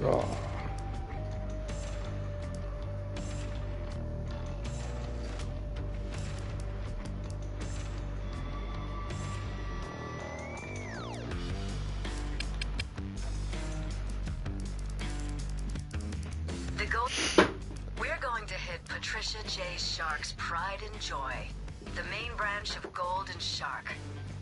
Oh. We're going to hit Patricia J. Shark's Pride and Joy, the main branch of Gold and Shark.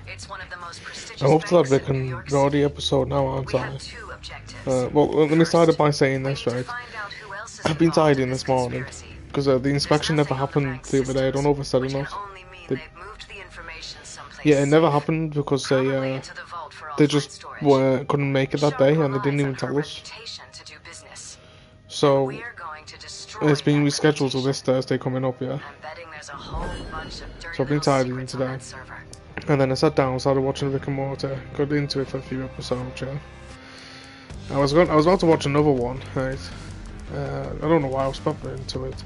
It's one of the most prestigious I hope that banks we in New can York draw the City. episode now, aren't We I? have two objectives. Well, let me start it by First, saying we this, need to right? find out who else is I've been involved tidying in this morning, conspiracy. because the There's inspection never nothing on the happened bank's the other day. I don't know if I said or systems, which not. can only mean They, they've moved the information someplace yeah, it never safe. happened because Probably into the vault for they offline just storage. couldn't make it that Shark day, and they didn't relies even on her tell us. reputation to do business. So We're going to destroy it's been that rescheduled to this reputation. Thursday coming up, yeah. I'm betting there's a whole bunch of dirty So I've been little tidying secrets on today. that server. And then I sat down, started watching Rick and Morty, got into it for a few episodes, yeah. I was about to watch another one, right? I don't know why I was proper into it.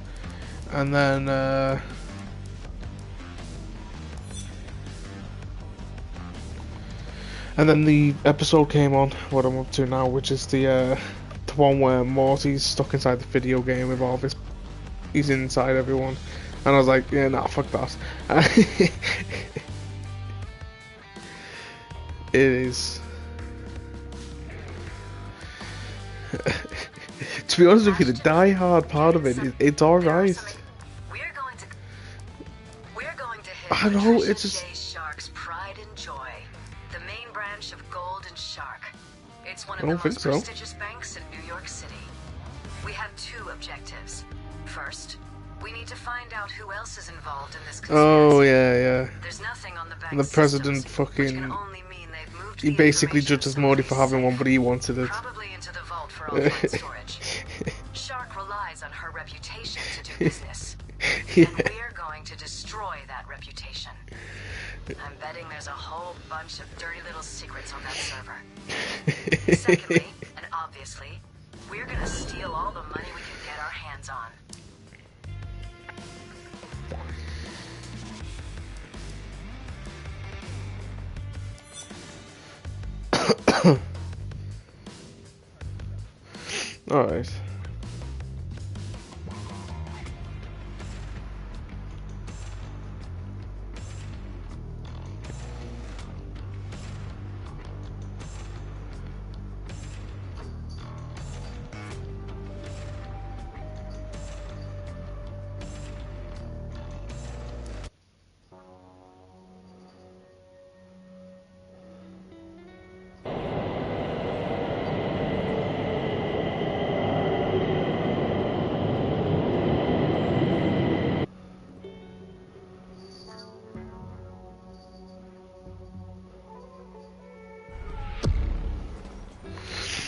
And then the episode came on, what I'm up to now, which is the one where Morty's stuck inside the video game with all this, he's inside everyone. And I was like, yeah, nah, fuck that. It is. To be honest with you, the die-hard part of it, it's alright. We're going to hit I know, it's Patricia just... J. Shark's Pride and Joy, the main branch of Gold and Shark. It's one of I the don't think most so. prestigious banks in New York City. We have two objectives. First, we need to find out who else is involved in this conspiracy. Oh, yeah. There's nothing on the And bank's the president systems, which can fucking... only mean they've moved He the basically information judges Morty for someplace having one, safe. but he wanted it. Probably into the vault for offline storage. Shark relies on her reputation to do business. Yeah. And we're going to destroy that reputation. I'm betting there's a whole bunch of dirty little secrets on that server. Secondly, and obviously, we're gonna steal all the money we can get our hands on. Alright.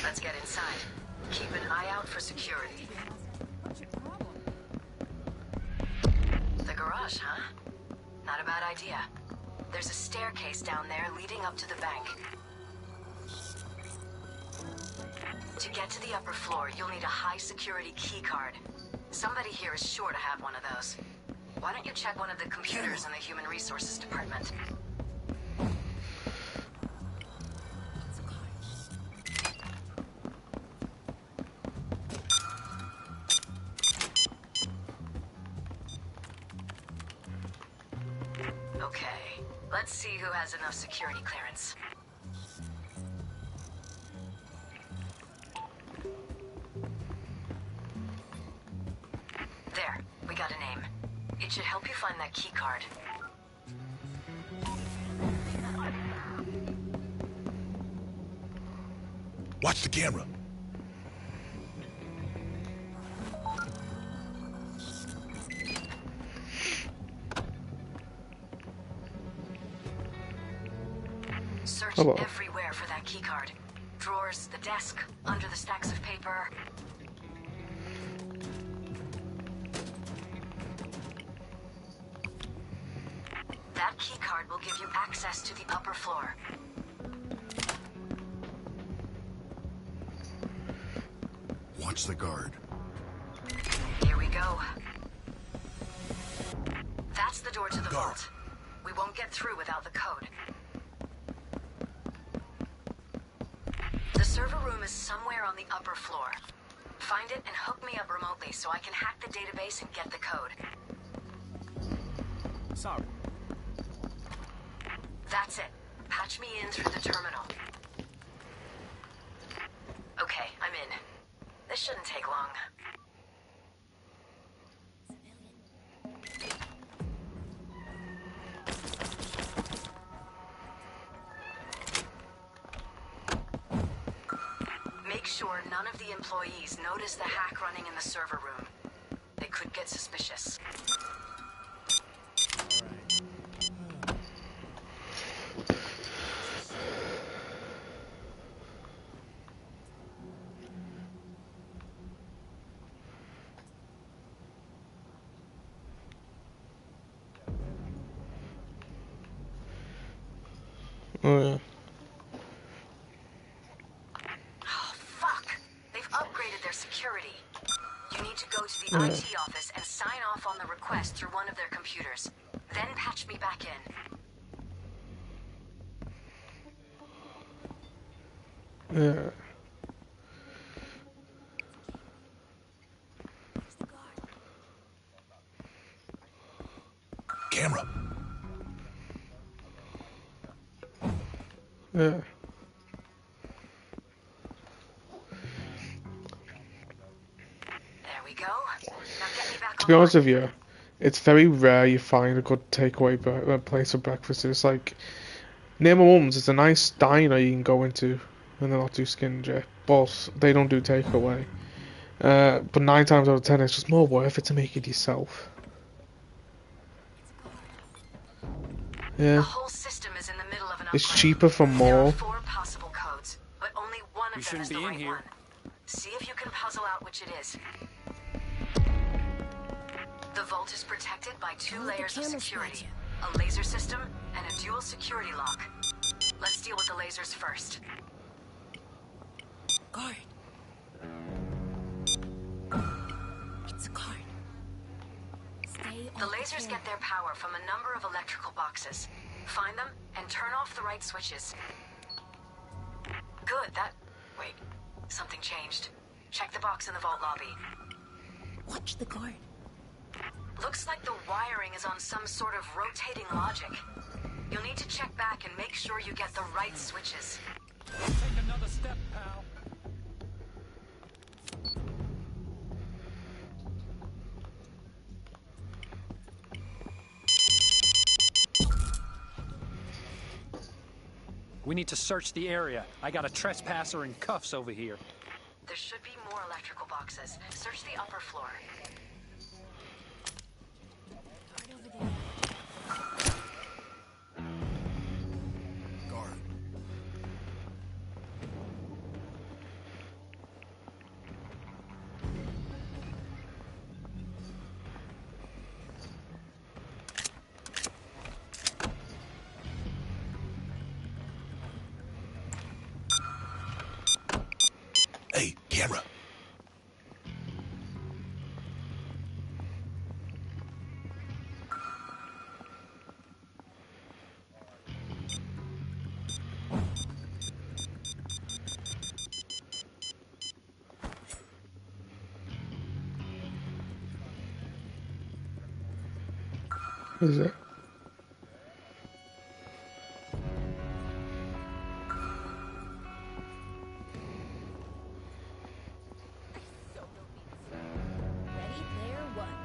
Let's get inside. Keep an eye out for security. The garage, huh? Not a bad idea. There's a staircase down there leading up to the bank. To get to the upper floor, you'll need a high-security key card. Somebody here is sure to have one of those. Why don't you check one of the computers in the Human Resources Department? Okay, let's see who has enough security clearance. There, we got a name. It should help you find that key card. Watch the camera. Search Hello. everywhere for that key card. Drawers, the desk, under the stacks of paper. That key card will give you access to the upper floor. Watch the guard. Here we go. That's the door to the vault. We won't get through without the code. The server room is somewhere on the upper floor. Find it and hook me up remotely so I can hack the database and get the code. Sorry. That's it. Patch me in through the terminal. Okay, I'm in. This shouldn't take long. Make sure none of the employees notice the hack running in the server room. They could get suspicious. Oh yeah. Oh, fuck! They've upgraded their security. You need to go to the IT office and sign off on the request through one of their computers. Then patch me back in. Yeah. Camera. Yeah. There we go. Now get me back To be honest with you, it's very rare you find a good takeaway place for breakfast. It's like near my mum's, it's a nice diner you can go into, and they're not too stingy, but they don't do takeaway. But 9 times out of 10, it's just more worth it to make it yourself. The Yeah, whole system is in the middle of an it's upgrade. cheaper for There are more. 4 possible codes, but only one We of them is shouldn't the be in right here. one. See if you can puzzle out which it is. The vault is protected by 2 layers of security, a laser system and a dual security lock. Let's deal with the lasers first. Guard. It's a guard. Stay The on lasers camera. get their power from a number of electrical boxes. Find them and turn off the right switches. Good, wait, something changed. Check the box in the vault lobby. Watch the guard. Looks like the wiring is on some sort of rotating logic. You'll need to check back and make sure you get the right switches. Take another step, pal. We need to search the area. I got a trespasser in cuffs over here. There should be more electrical boxes. Search the upper floor. Guard over there. Guard. Hey, camera. What is it? Ready, player one.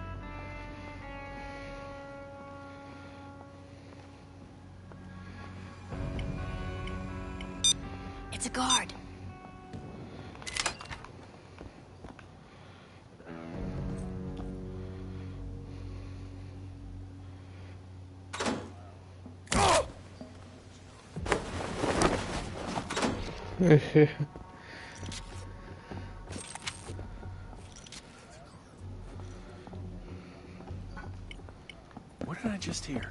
It's a guard. What did I just hear?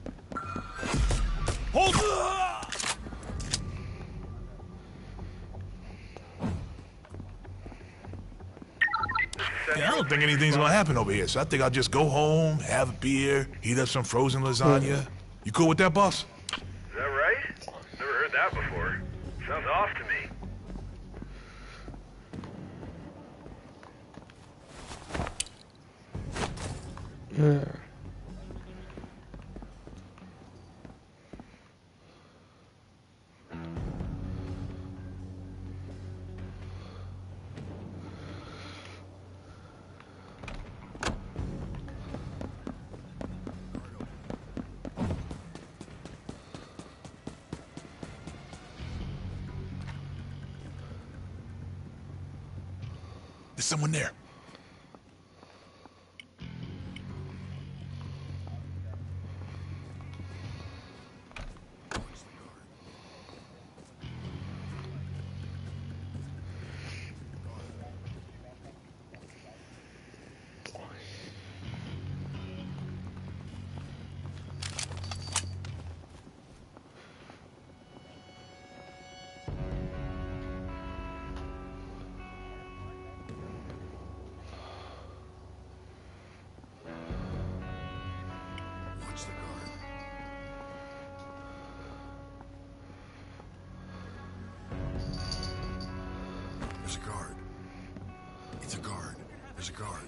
Hold! Yeah, I don't think anything's gonna happen over here, so I think I'll just go home, have a beer, heat up some frozen lasagna. You cool with that, boss? Is that right? Never heard that before. Sounds off to me. There's someone there. There's a guard. It's a guard. There's a guard.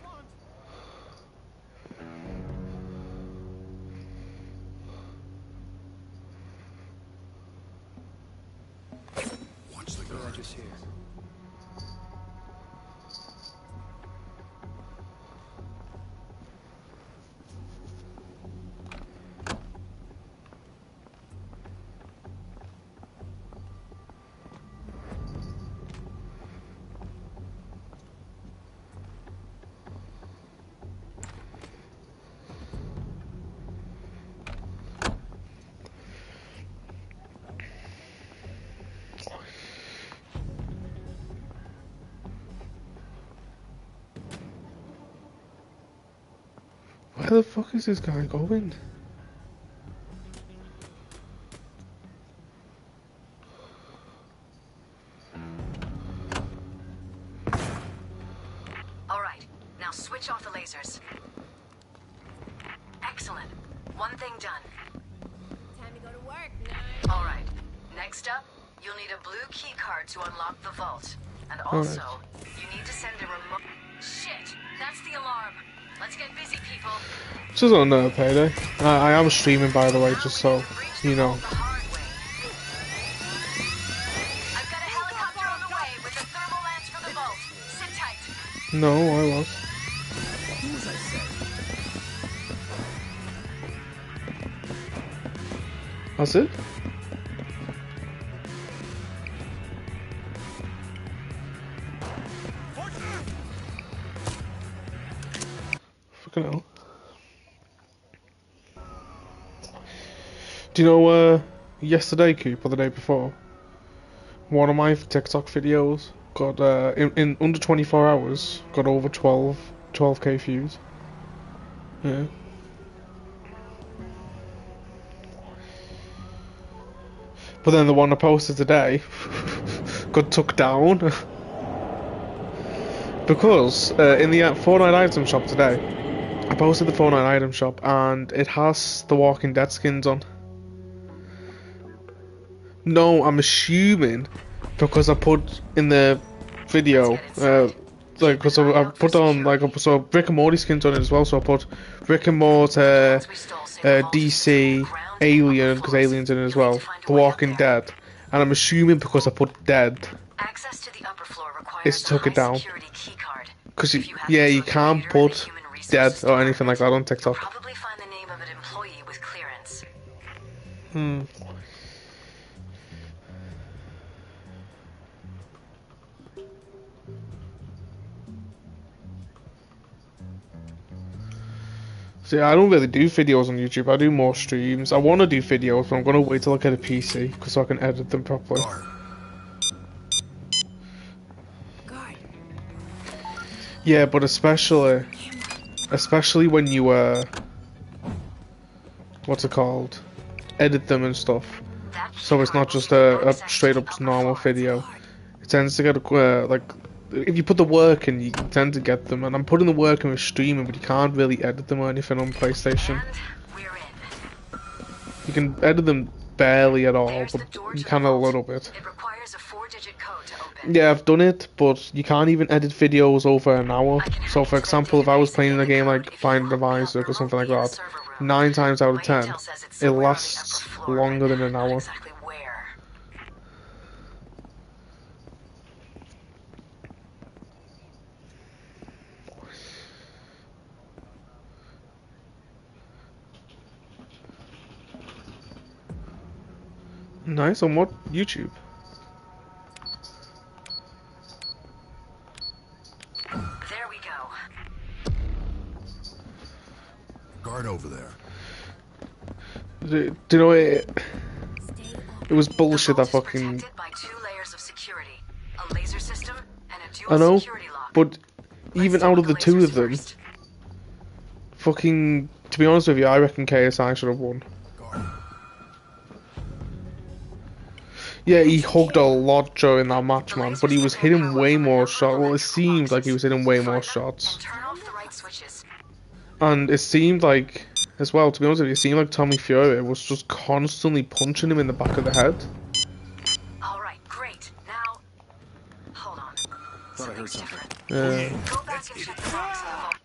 Watch the guard. Just here. Where the fuck is this guy going? All right, now switch off the lasers. Excellent. One thing done. Time to go to work, nerd. All right. Next up, you'll need a blue key card to unlock the vault. And also, you need to send a remote... Shit! That's the alarm. Let's get busy, people. This is on Payday. I am streaming, by the way, just so you know. The hard way. I've got a helicopter on the way with a thermal lance for the vault. Sit tight. No, I was. That's it? Fucking hell. Do you know, yesterday, Coop, or the day before, one of my TikTok videos got, in under 24 hours, got over 12k views. Yeah. But then the one I posted today got took down. Because, in the Fortnite item shop today, I posted the Fortnite item shop and it has the Walking Dead skins on. No, I'm assuming because I put in the video, like, because I put on, like, so Rick and Morty skins on it as well, so I put Rick and Morty, DC, Alien, because Alien's in it as well, The Walking Dead, and I'm assuming because I put Dead, Access to the upper floor requires it's took a it down. high-security key card. Because, If you have yeah, this you on the can't computer, put the human resources Dead or anything like that on You'll TikTok. probably find the name of an employee with clearance. See, I don't really do videos on YouTube, I do more streams. I want to do videos, but I'm going to wait till I get a PC, because so I can edit them properly. Guard. Yeah, but especially when you, what's it called? Edit them and stuff. So it's not just a straight up normal video. It tends to get, like, if you put the work in, you tend to get them. And I'm putting the work in with streaming, but you can't really edit them or anything on PlayStation. And we're in. You can edit them barely at all, There's but the door you to can the a vault. little bit. It requires a 4-digit code to open. Yeah, I've done it, but you can't even edit videos over an hour. So, for example, if I was playing a game like Find the Isaac or something like that, 9 times out of 10, it lasts longer than an hour. Exactly where. Nice, on what? YouTube? Do you know it? Stay up. It was The bullshit that vault is fucking. protected by 2 layers of security, a laser system, and a I dual know, security lock. but Let's even deal out with of the two lasers of them, first. fucking. To be honest with you, I reckon KSI should have won. Guard. Yeah, he hugged a lot during that match, man, but he was hitting way more shots. Well, it seemed like he was hitting way more And shots. turn off the right switches. And it seemed like, as well, to be honest with you, it seemed like Tommy Fury was just constantly punching him in the back of the head. All right, great. Now, hold on. Thought I heard something. Yeah. Go back and check the box in the vault.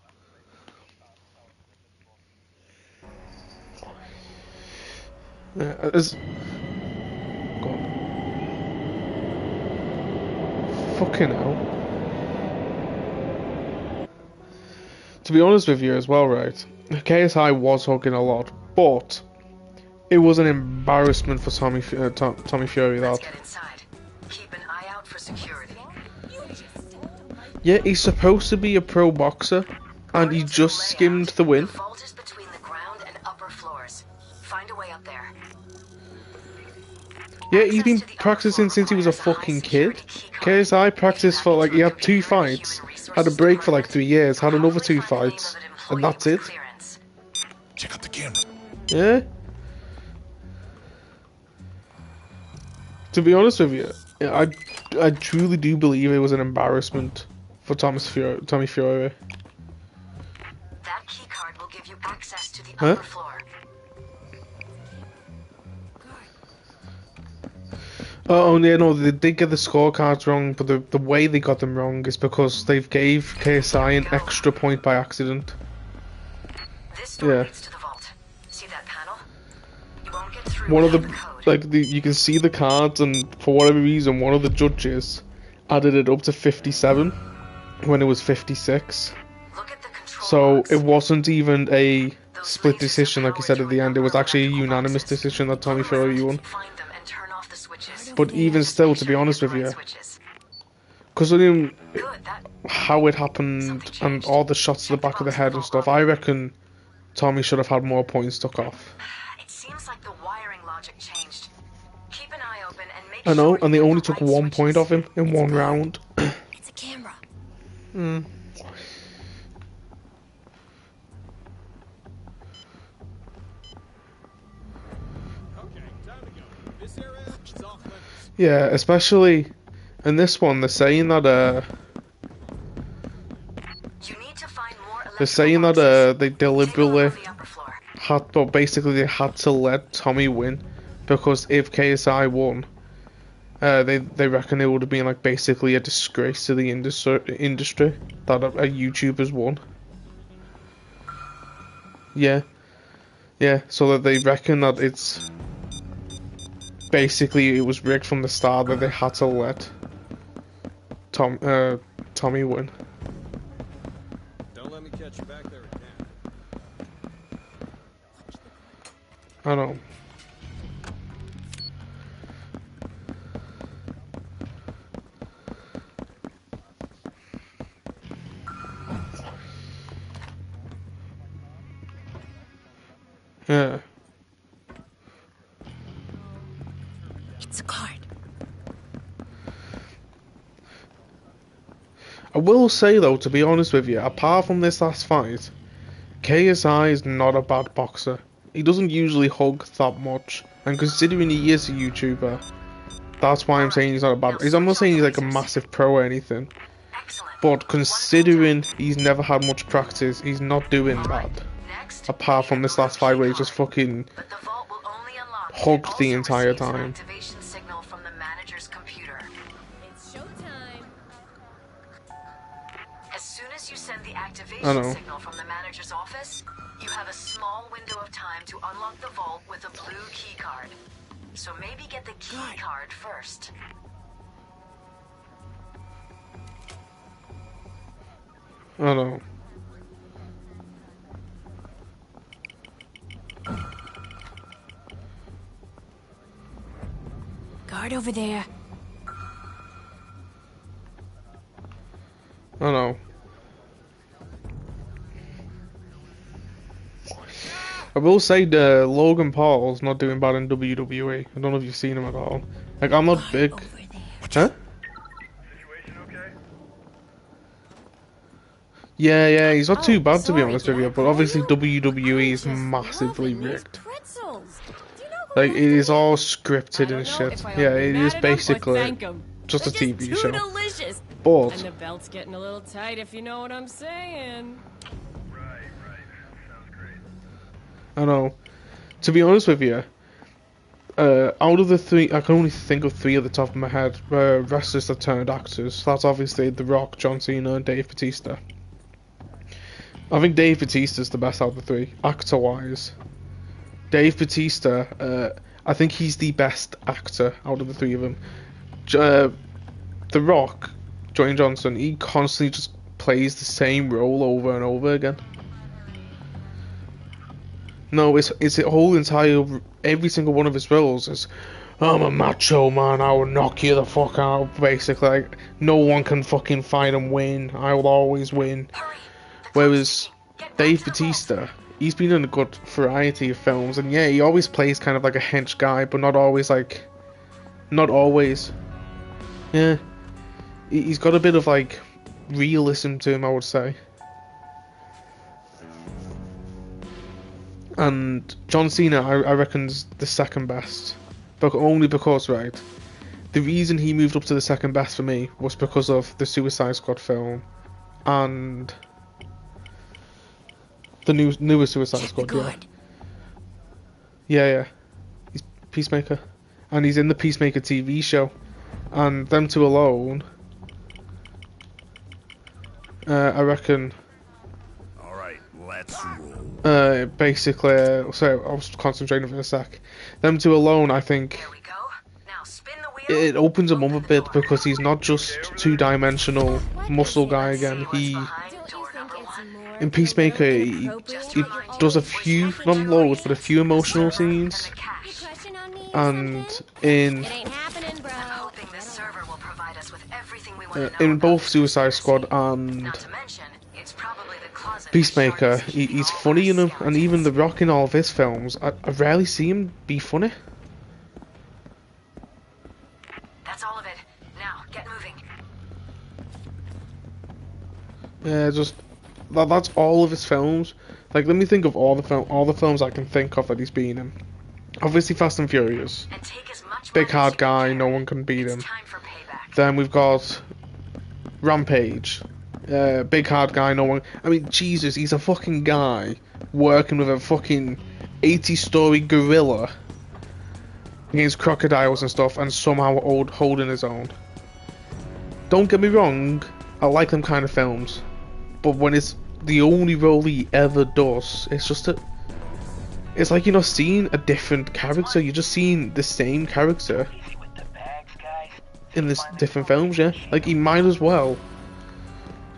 As... Go on. Fucking hell. To be honest with you as well, right? KSI was hugging a lot, but it was an embarrassment for Tommy Fury Let's that. get inside. Keep an eye out for security. Yeah, he's supposed to be a pro boxer, and he just skimmed the win. The vault is between the ground and upper floors. Find a way up there. Yeah, he's been practicing since he was a fucking kid. KSI practiced for like, he had 2 fights, had a break for like 3 years, had another 2 fights, and that's it. Check out the camera. Yeah. To be honest with you, I truly do believe it was an embarrassment for Tommy Fury. That key card will give you access to the Huh? upper floor. Oh, yeah, no, they did get the scorecards wrong, but the way they got them wrong is because they've gave KSI an extra point by accident. This door Yeah. leads to the vault. See that panel? You won't get through One of the, without code. you can see the cards, and for whatever reason, one of the judges added it up to 57 when it was 56. Look at the control So box. it wasn't even a Those split lasers decision, like are you said at the powered end. It was to actually a electrical unanimous boxes. decision that Tommy Go Fury around won. and find them and turn off the switches. But even Just still, make to sure be you honest hit with the right you, switches. considering Good, that how it happened and all the shots to the back of the head and stuff, I reckon Tommy should have had more points took off. it seems like the wiring logic changed. Keep an eye open and make I know, sure and you they hit only the took right 1 point switches. off him in 1 round. It's a camera. Yeah, especially in this one, they're saying that You need to find more they're saying that electrical they boxes. Take a deliberately look on the upper floor. had, but basically they had to let Tommy win because if KSI won, they reckon it would have been like basically a disgrace to the industry that a YouTuber's won. Yeah, so that they reckon that it's basically it was rigged from the start that they had to let Tommy win. Don't let me catch you back there again. I know. Yeah. It's a card. I will say though, to be honest with you, apart from this last fight, KSI is not a bad boxer. He doesn't usually hug that much, and considering he is a YouTuber, that's why I'm saying he's not a bad. I'm not saying he's like a massive pro or anything, Excellent. but considering he's never had much practice, he's not doing bad. Next, Apart from this last fight where he just fucking but the vault will only unlock if it hugged the also entire receives an time. activation signal from the manager's computer. It's showtime. As soon as you send the I activation know. signal from the manager's office, you have a small window of time to unlock the vault with a blue key card. So maybe get the key card first. I don't know. Guard over there. I don't know. I will say Logan Paul's not doing bad in WWE. I don't know if you've seen him at all. Like, I'm not Guard big. over there. Huh? Yeah, he's not too bad to be honest with you, but obviously WWE is massively rigged. Like, it is all scripted and shit. Yeah, it is basically just a TV show. Delicious. But And the belt's getting a little tight, if you know what I'm saying. I know. To be honest with you, out of the three, I can only think of three at the top of my head wrestlers that turned actors. That's obviously The Rock, John Cena, and Dave Bautista. I think Dave Bautista's the best out of the three, actor-wise. Dave Bautista, I think he's the best actor out of the three of them. The Rock, Dwayne Johnson, he constantly just plays the same role over and over again. No, it's a whole entire, every single one of his roles is, I'm a macho man, I will knock you the fuck out, basically. Like, no one can fucking fight and win, I will always win. Whereas Dave Bautista, he's been in a good variety of films, and yeah, he always plays kind of like a hench guy, but not always like, not always. Yeah, he's got a bit of like realism to him, I would say. And John Cena, I reckon's the second best, but only because, right, the reason he moved up to the second best for me was because of the Suicide Squad film and the newer Suicide Squad. Yeah. He's Peacemaker, and he's in the Peacemaker TV show, and them two alone, I reckon. All right, let's roll. Basically, so I was concentrating for a sec. Them two alone, I think, There we go. Now spin the wheel. it opens him up a bit because he's not just two-dimensional muscle guy again. He, in Peacemaker, he does a few, not loads, but a few emotional scenes. And in Hoping this server will provide us with everything we want to know in about both this Suicide Squad conspiracy. and Not to mention, it's probably the closet for Peacemaker, sharks he's keeping all funny in our them, and even The Rock in all of his films, I rarely see him be funny. That's all of it. Now, get moving. Yeah, just that's all of his films. Like, let me think of all the films I can think of that he's been in. Obviously, Fast and Furious. And take as much Big money as hard you can guy, carry. no one can beat him. It's time for payback. Then we've got Rampage. Big hard guy, no one. I mean, Jesus, he's a fucking guy working with a fucking 80-story gorilla against crocodiles and stuff, and somehow holding his own. Don't get me wrong, I like them kind of films, but when it's the only role he ever does, it's just it's like you're not seeing a different character, you're just seeing the same character in this different films, yeah? Like, he might as well.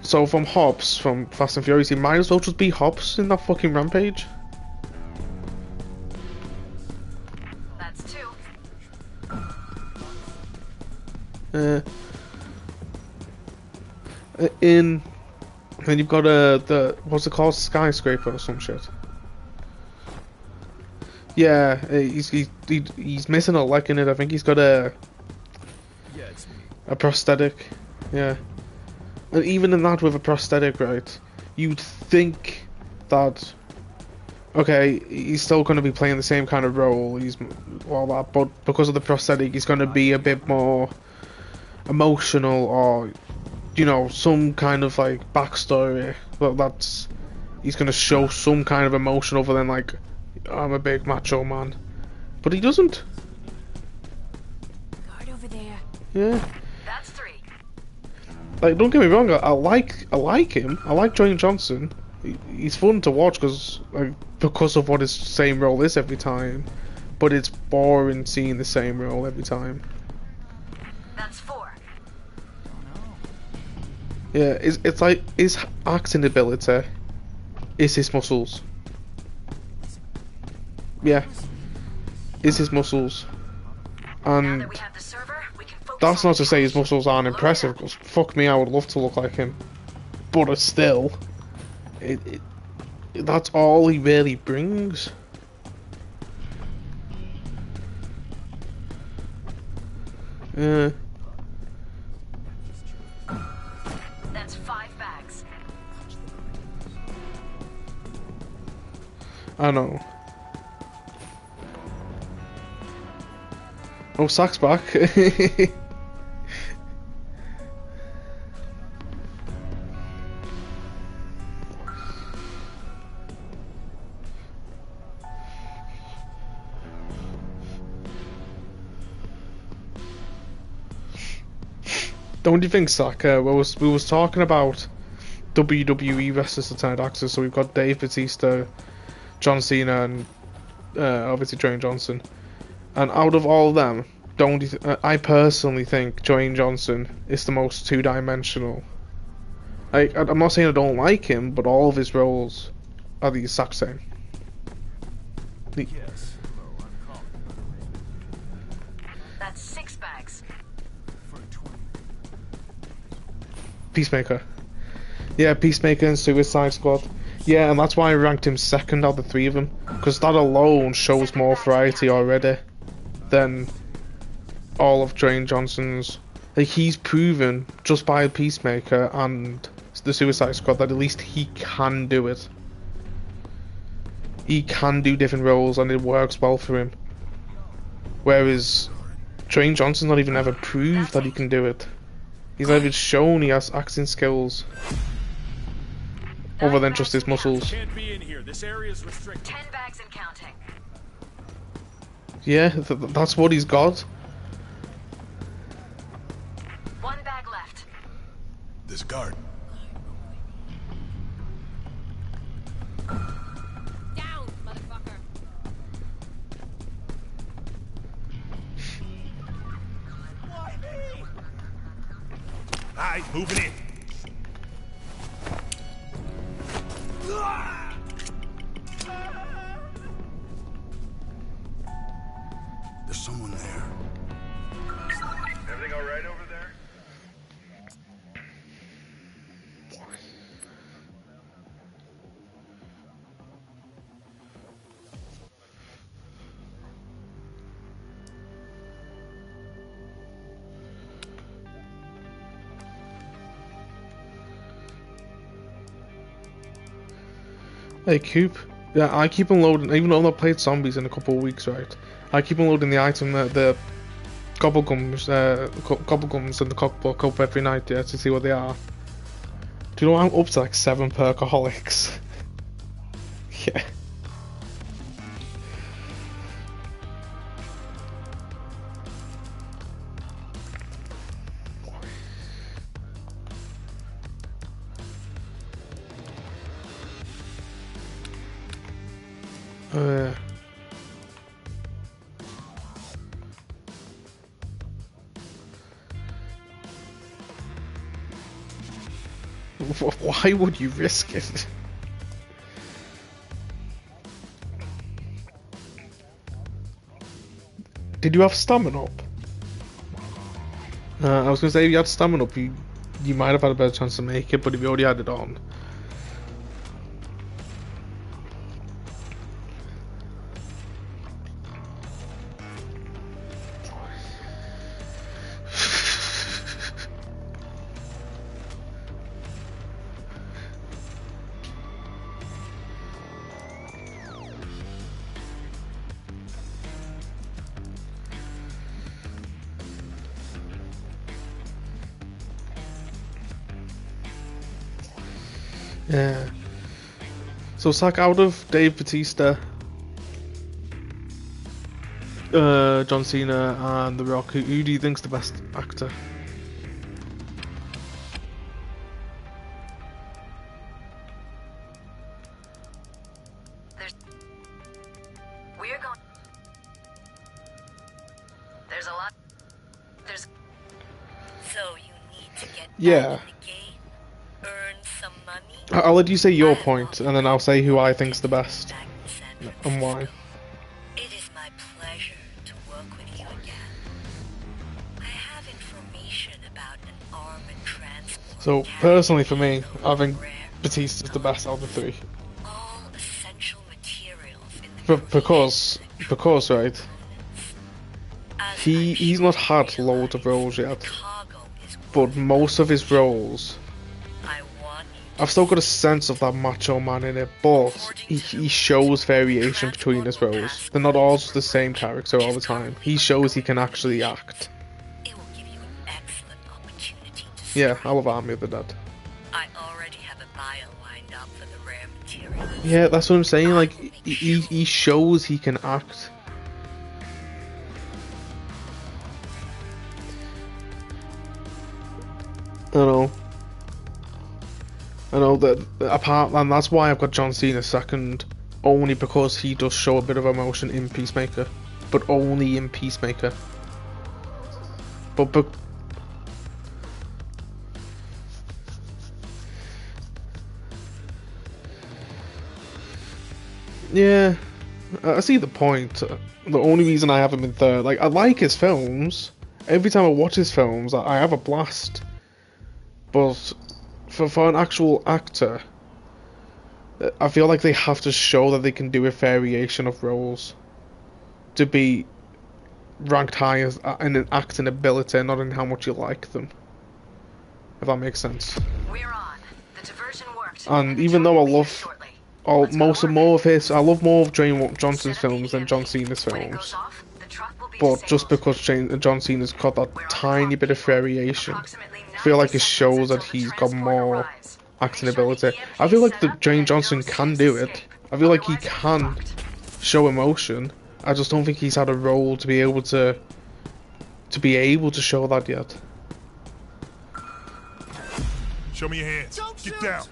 So from Hobbs, from Fast and Furious, he might as well just be Hobbs in that fucking Rampage. That's two. Then you've got the, what's it called, Skyscraper or some shit. Yeah, he's missing a leg in it. I think he's got a prosthetic. Yeah, and even in that, with a prosthetic, right, you'd think that, okay, he's still going to be playing the same kind of role, he's all that, but because of the prosthetic, he's going to be a bit more emotional, or, you know, some kind of like backstory. But that's, he's going to show some kind of emotion other than like, I'm a big macho man. But he doesn't. Guard over there. Yeah. That's three. Like, don't get me wrong, I like him. I like Dwayne Johnson. He's fun to watch because of what his same role is every time. But it's boring seeing the same role every time. That's four. Yeah, it's like his acting ability is his muscles. Yeah, is his muscles. Now And that we have the server, we can focus that's on not to say his the muscles aren't impressive, because fuck me, I would love to look like him. But still, that's all he really brings. Yeah. That's 5 bags. I know. Oh, Sack's back. Don't you think, Sack? We was talking about WWE wrestlers to turn actors, so we've got Dave Bautista, John Cena, and obviously Dwayne Johnson. And out of all of them, I personally think Dwayne Johnson is the most two-dimensional. I'm not saying I don't like him, but all of his roles are the exact same. That's 6 bags. Peacemaker. Yeah, Peacemaker and Suicide Squad. Yeah, and that's why I ranked him second out of the 3 of them. Because that alone shows more variety already than all of Dwayne Johnson's. Like, he's proven just by Peacemaker and the Suicide Squad that at least he can do it. He can do different roles and it works well for him. Whereas Dwayne Johnson's not even ever proved that he can do it. He's not even shown he has acting skills other than just his muscles. Can't be in here. This area's restricted. 10 bags and counting. Yeah, that's what he's got. 1 bag left. There's a guard. Down, motherfucker. Alright, moving in. There's someone there. Everything alright over there? Hey, Coop. Yeah, I keep unloading, even though I've not played zombies in a couple of weeks, right? I keep unloading the item, the gobblegums and the cookbook up every night, yeah, to see what they are. Do you know I'm up to like 7 perkaholics? Yeah. Why would you risk it? Did you have stamina up? I was gonna say if you had stamina up, you might have had a better chance to make it, but if you already had it on. Yeah. So it's like out of Dave Bautista, John Cena and The Rock, who do you think's the best actor? We're going. There's a lot. There's. So you need to get Yeah. back in the game, earn some money. I'll let you say your point, and then I'll say who I think's the best and why. It is my pleasure to work with you again. I have information about an armored transport. So personally, for me, I think Batista's the best out of the 3. All essential materials in the Because right, as he's not had loads of roles yet, Chicago is but most of his roles, I want you I've still got a sense of that macho man in it, but he shows variation between his roles. They're not all just the same character all the time. He shows he can actually act. it will give you an excellent opportunity to Yeah, strike. I love Army of the Dead. I already have a bio lined up for the rare material. Yeah, that's what I'm saying, like, he shows he can act. I know that apart, and that's why I've got John Cena second, only because he does show a bit of emotion in Peacemaker, but only in Peacemaker. But yeah, I see the point. The only reason I haven't been third, like, I like his films. Every time I watch his films, I have a blast. But for an actual actor, I feel like they have to show that they can do a variation of roles to be ranked high as in an acting ability, not in how much you like them. If that makes sense. We're on. The diversion worked. And the even truck though I will be here love shortly. all Let's go to work. more of his, I love more of Dwayne Johnson's Set up films than the John EMP. Cena's When it films. goes off, the truck will be But just disabled. because John Cena's got that We're on the tiny clock, bit of people. variation, Approximately I feel like 90 it shows seconds that until the he's got transport more arrives. acting Make sure the ability. EMP I feel like set the up Dwayne and Johnson no can safe do it. escape. I feel like he Otherwise, it's can fucked. show emotion. I just don't think he's had a role to be able to show that yet. Show me your hands. Get down.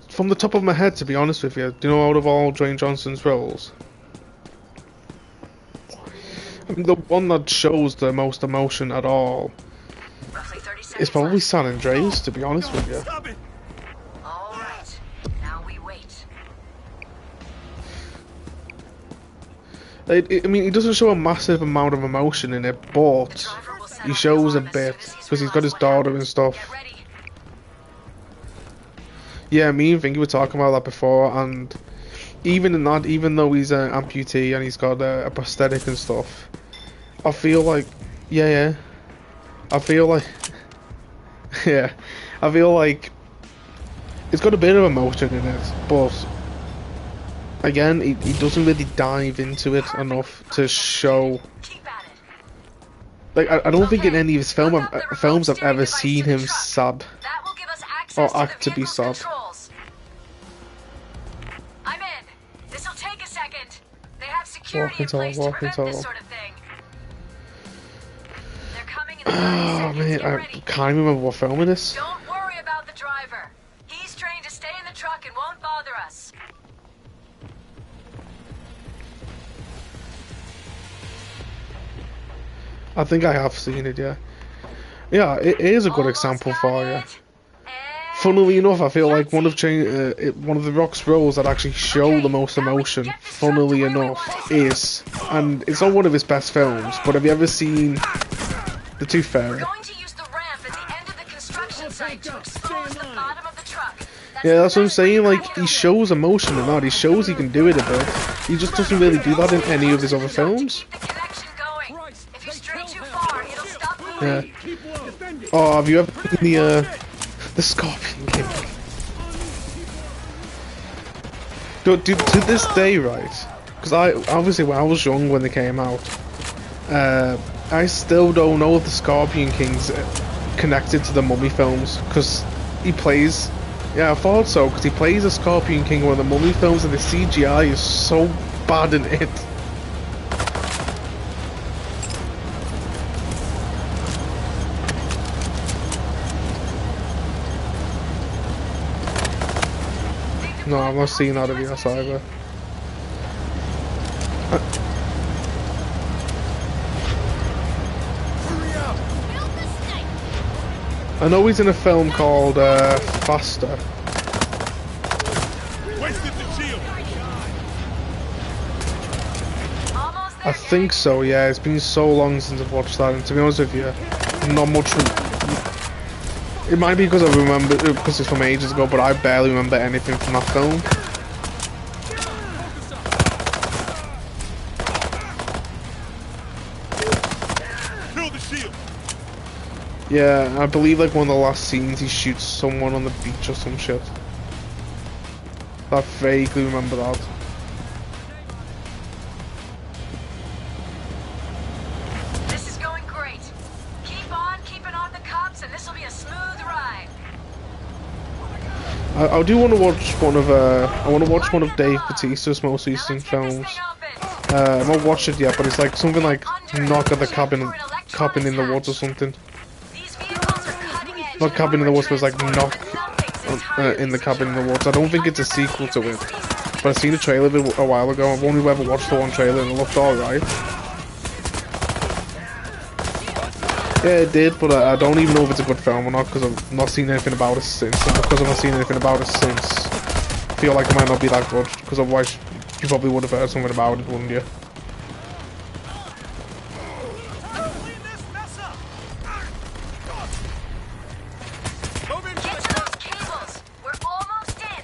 From the top of my head, to be honest with you, do you know out of all Dwayne Johnson's roles, I mean, the one that shows the most emotion at all Roughly 30 is seconds probably left. San Andreas, to be honest with you. Stop it. All right. Now we wait. I mean, he doesn't show a massive amount of emotion in it, but The driver will set he off shows the a alarm as bit soon as because he's got his realized what daughter happened. and stuff. Get ready. Yeah, me and Vinky were talking about that before, and even in that, even though he's an amputee and he's got a prosthetic and stuff, I feel like, yeah, I feel like, yeah, I feel like it's got a bit of emotion in it, but again, he doesn't really dive into it enough to show. Keep at it. Like, I don't think in Okay, any of his hook up the remote films I've steering ever device seen to the him truck. sad. That will give us Or access act to to the be vehicle's sad. controls. I'm in. This'll take a second. They have security in place to prevent this sort of thing. They're coming in 30 Oh seconds. man, Get I ready. can't even remember what film it is. Don't worry about the driver. He's trained to stay in the truck and won't bother us. I think I have seen it, yeah. Yeah, it is a good Almost example got for you. it. And Funnily enough, I feel like one of taxi. one of the Rock's roles that actually show Okay, the most now we can emotion, get this truck to funnily where we enough, want it. is, and it's not one of his best films, but have you ever seen The Tooth Fairy? We're going to use the ramp at the end of the construction site to expose the bottom of the truck. Yeah, that's the what I'm best way saying, to like, crack he it shows emotion in that, he shows he can do it a bit. He just doesn't really do that in any of his other To films. keep the connection going. Christ, If you they stray killed too him. far, it'll stop the Yeah. loop. Keep low. Defend it. Oh, have you ever seen the Scorpion King? To this day, right? Because obviously when I was young when they came out, I still don't know if the Scorpion King's connected to the Mummy films because he plays. Yeah, I thought so because he plays a Scorpion King in one of the Mummy films, and the CGI is so bad in it. No, I'm not seeing that of yes either. I know he's in a film called Faster. Wasted the shield. Almost there, I think so, yeah. It's been so long since I've watched that, and to be honest with you, not much. It might be because I remember, because it's from ages ago, but I barely remember anything from that film. Kill the shield. Yeah, I believe like one of the last scenes he shoots someone on the beach or some shit. I vaguely remember that. This is going great. Keep on keeping on the cops, and this will be a smooth ride. I do want to watch one of I want to watch one of Dave Bautista's most Now recent let's get this films. thing open. I've not watched it yet, but it's like something like Under. Knock at the Check Cabin, for an Cabin in the electronics Woods or hatch. something. These vehicles are cutting edge. Not and Cabin in the Woods, but it's like transport, Knock but nothing's entirely in the Cabin in the secure. Woods. I don't think it's a sequel to it, but I seen a trailer of it a while ago. I've only ever watched the one trailer and it looked alright. Yeah, it did, but I don't even know if it's a good film or not because I've not seen anything about it since. And because I've not seen anything about it since, I feel like it might not be that good because otherwise you probably would have heard something about it, wouldn't you? Get to those cables. We're almost in.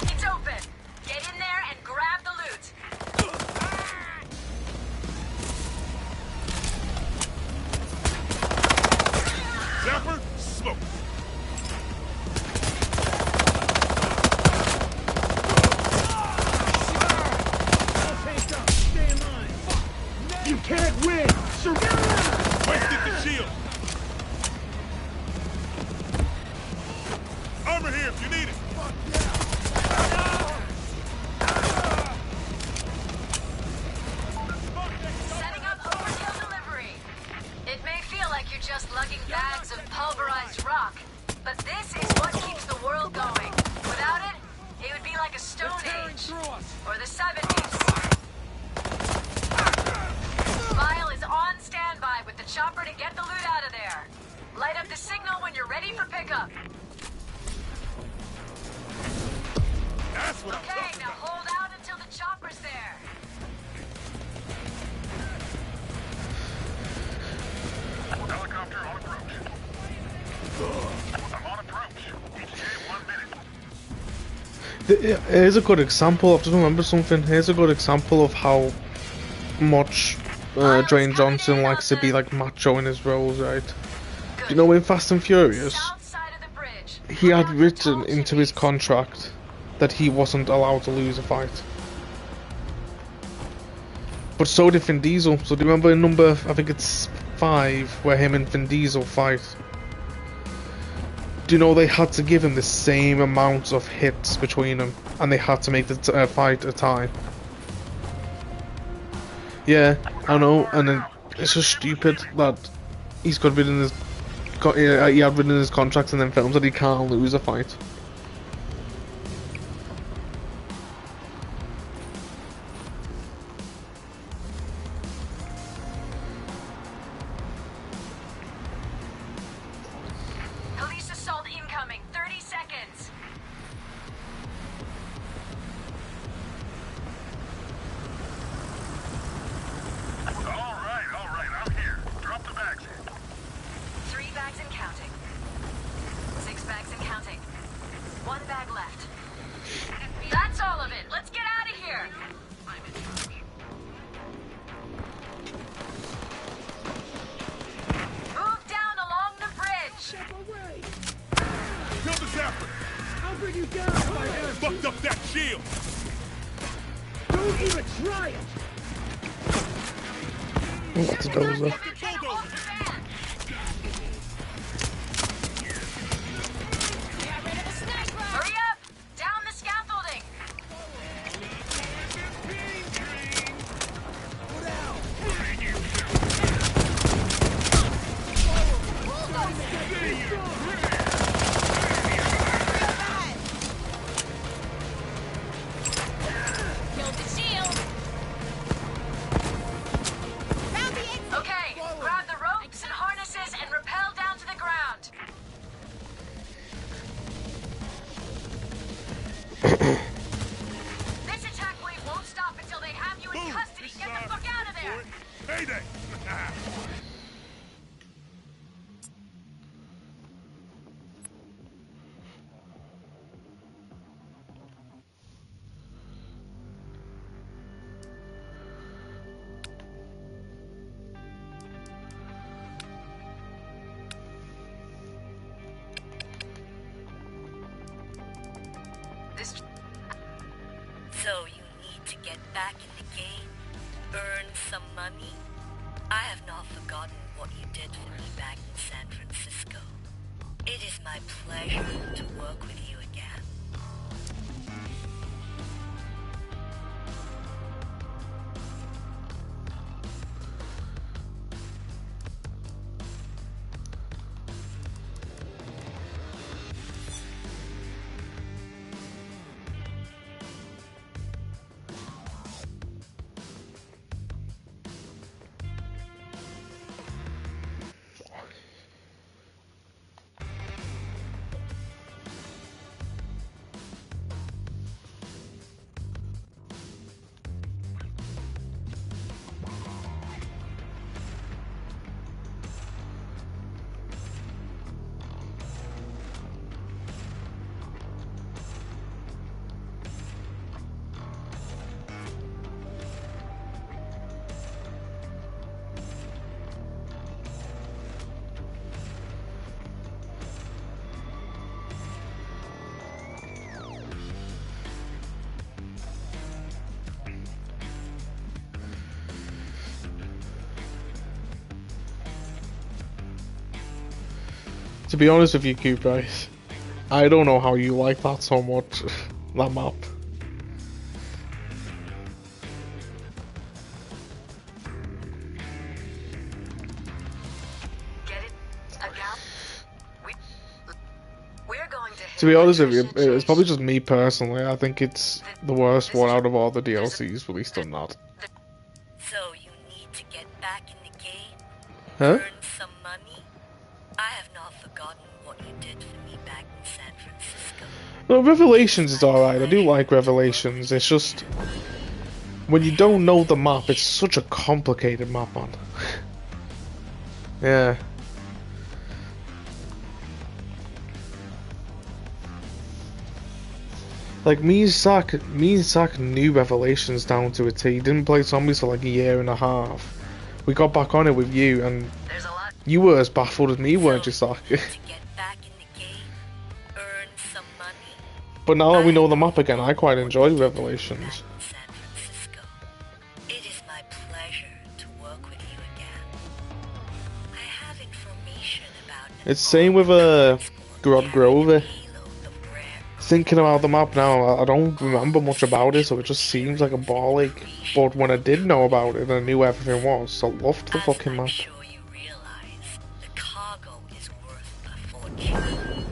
It's open. Get in there and grab the loot. Zapper, smoke. You can't win! Wasted the shield. Armor here if you need it. Setting up overkill delivery. It may feel like you're just lugging bags of pulverized rock, but this is what keeps the world going. Without it, it would be like a Stone Age. Or the 70s. Vile is on standby with the chopper to get the loot out of there. Light up the signal when you're ready for pickup. That's what I'm Okay, talking now about. hold out until the chopper's there. Helicopter on approach. I'm on approach. ETA 1 minute. Here's a good example. I've just remembered something. Here's a good example of how much Dwayne Johnson likes to be like macho in his roles, right? Do you know in Fast and Furious, South side of the bridge. he Look had out for written tall into his trees. contract that he wasn't allowed to lose a fight. But so did Vin Diesel. So do you remember in number, I think it's 5, where him and Vin Diesel fight? Do you know they had to give him the same amount of hits between them, and they had to make the fight a tie? Yeah, I know, and then it's just stupid that he's got written in his he had written in his contracts and then films that he can't lose a fight. Police assault incoming. 30 seconds. All right, I'm here. Drop the bags. 3 bags and counting. 6 bags and counting. 1 bag left. That's all of it. Let's get out of here. Move down along the bridge. Kill the zapper. I'll bring you down if I have to. Fucked up that shield. Don't even try it! Oh, that's a dozer. Everything off the van. Hurry up! Down the scaffolding. Okay, grab the ropes and harnesses and rappel down to the ground. This attack wave won't stop until they have you in custody. Get the fuck out of there! Payday. This So you need to get back in the game, earn some money. I have not forgotten what you did for me back in San Francisco. It is my pleasure to work with you again. To be honest with you, Coop, right? I don't know how you like that so much. That map. get it? A gal? We're going to hit To be honest with you, electrician it's probably Chase. just me personally. I think it's the worst one out of all the DLCs released on that. So you need to get back in the game, Huh? earn some money. I have not forgotten what you did for me back in San Francisco. No, Revelations is alright. I do like Revelations. It's just when you don't know the map, it's such a complicated map, man. Yeah. Like me and Zach knew Revelations down to a T. Didn't play zombies for like a year and a half. We got back on it with you, and There's a lot. you were as baffled as me, weren't you, So Zach? you need to get back in the game, earn some money. But now that we know the map again, I quite enjoy Revelations. Back in San Francisco. It is my pleasure to work with you again. I have information about It's same with Grod Grover. Thinking about the map now, I don't remember much about it, so it just seems like a ball ache. But when I did know about it and I knew everything was, I loved the fucking I'm map. sure you realize the cargo is worth a fortune.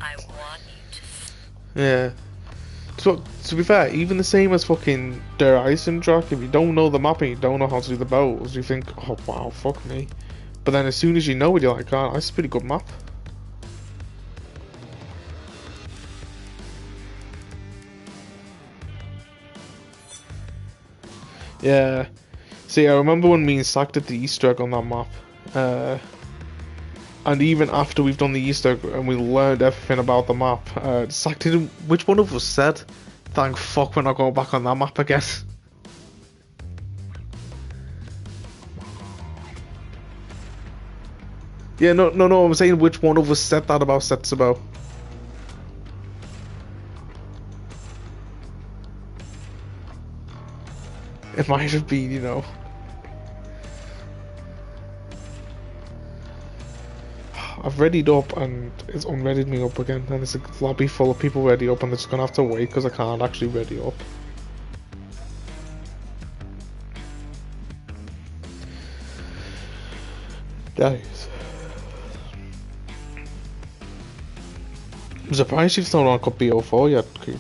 I want you to Yeah. So, to be fair, even the same as fucking Der Eisendrache, if you don't know the map and you don't know how to do the battles, you think, oh wow, fuck me. But then as soon as you know it, you're like, oh, that's a pretty good map. Yeah. See, I remember when me and Sack did the Easter egg on that map. And even after we've done the Easter egg and we learned everything about the map, Sack didn't. Which one of us said, thank fuck we're not going back on that map again? Yeah, no, I'm saying which one of us said that about Setsubo. It might have been, you know. I've readied up and it's unreadied me up again, and it's a lobby full of people ready up, and they're just gonna have to wait because I can't actually ready up. Guys, I'm surprised you've still not got BO4 yet, Coop.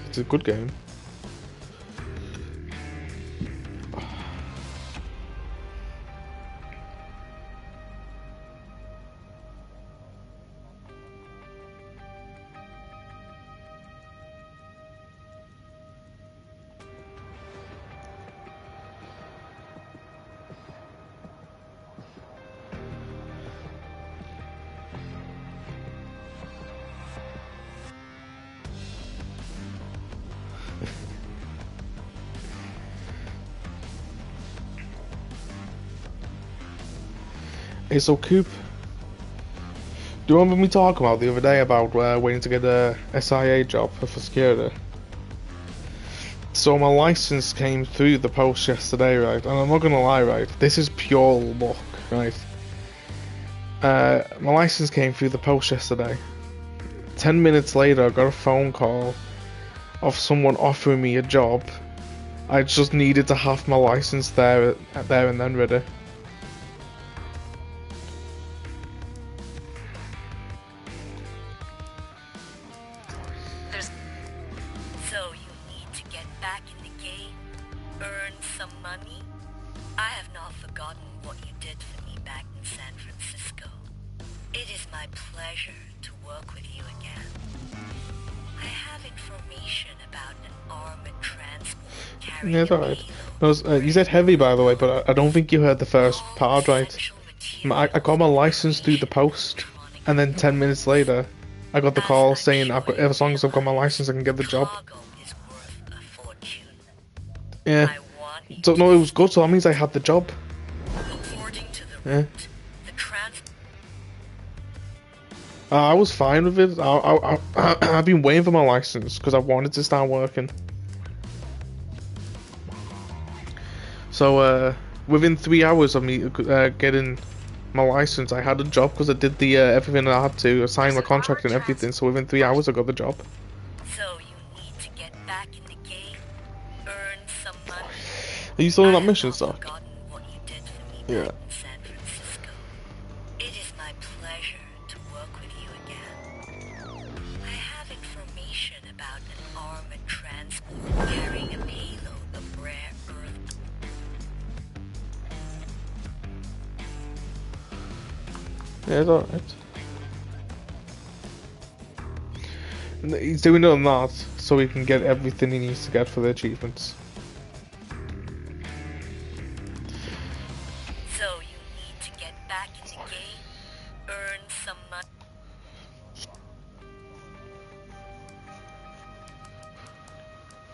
It's a good game. Hey, so Coop, Do you remember me talking about the other day about waiting to get a SIA job for security? So my license came through the post yesterday, right? And I'm not gonna lie, right? This is pure luck, right? My license came through the post yesterday. 10 minutes later, I got a phone call of someone offering me a job. I just needed to have my license there and then ready. So you need to get back in the game, earn some money? I have not forgotten what you did for me back in San Francisco. It is my pleasure to work with you again. I have information about an armored transport carrying Yeah, it's alright. You said heavy, by the way, but I don't think you heard the first part right. I got my license through the post, and then 10 minutes later, I got the call saying as long as I've got my license, I can get the job. Yeah. So no, it was good. So that means I had the job. Yeah. I was fine with it. I've been waiting for my license because I wanted to start working. So within 3 hours of me getting my license, I had a job because I did the everything I had to, sign my contract and everything. So within 3 hours, I got the job. So you need to get back in the game, earn some money. Are you still in that mission, sir? Yeah. San Francisco. It is my pleasure to work with you again. I have information about an armored transport carrying a payload of rare earth. Yeah, it's alright. He's doing it on that so he can get everything he needs to get for the achievements. So you need to get back in the game, earn some money.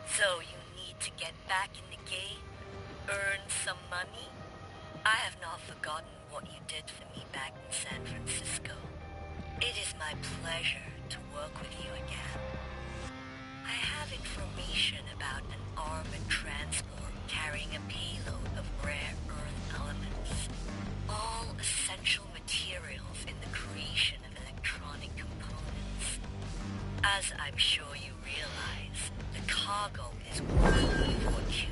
So you need to get back in the game, earn some money. I have not forgotten what you did for me back in San Francisco. It is my pleasure to work with you again. I have information about an armored transport carrying a payload of rare earth elements. All essential materials in the creation of electronic components. As I'm sure you realize, the cargo is worth a fortune.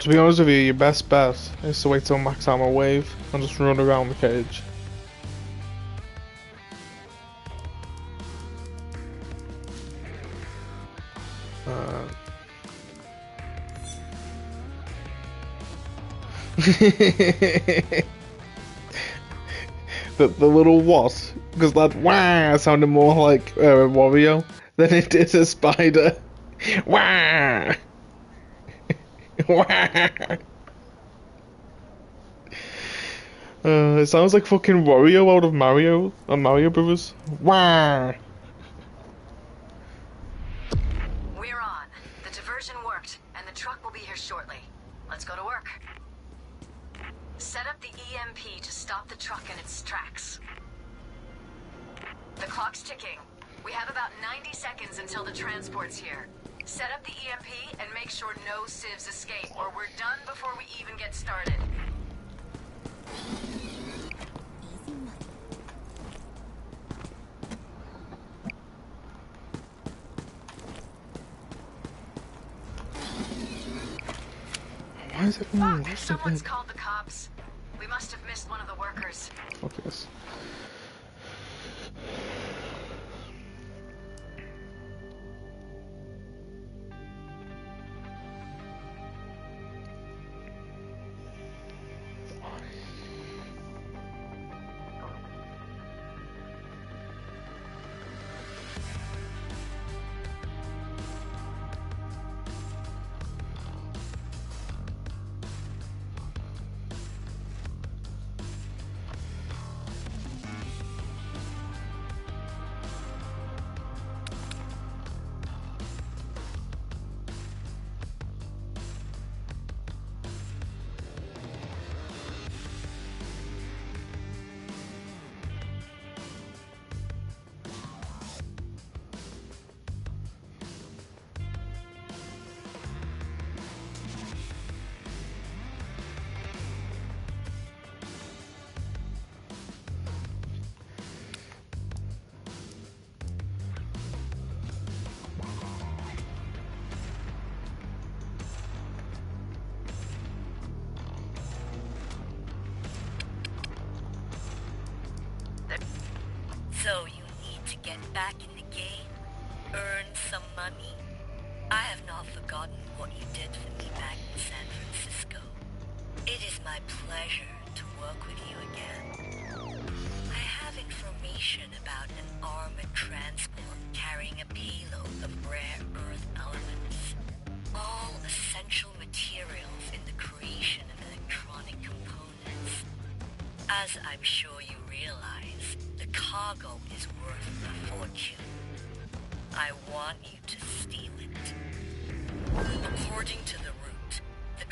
To be honest with you, your best bet is to wait till max ammo wave and just run around the cage. The little what? Because that wah sounded more like Wario than it did a spider. Wah! Wah! It sounds like fucking Wario out of Mario Brothers. Wah! We're on. The diversion worked, and the truck will be here shortly. Let's go to work. Set up the EMP to stop the truck in its tracks. The clock's ticking. We have about 90 seconds until the transport's here. Set up the EMP and make sure no civs escape, or we're done before we even get started. Why is everyone Fuck, someone's called the cops. We must have missed one of the workers. Okay. Yes. get back in the game, earn some money, I have not forgotten what you did for me back in San Francisco. It is my pleasure to work with you again. I have information about an armored transport carrying a payload of rare earth elements. All essential materials in the creation of electronic components. As I'm sure you realize, the cargo is worth a fortune. I want you to steal it. According to the route, the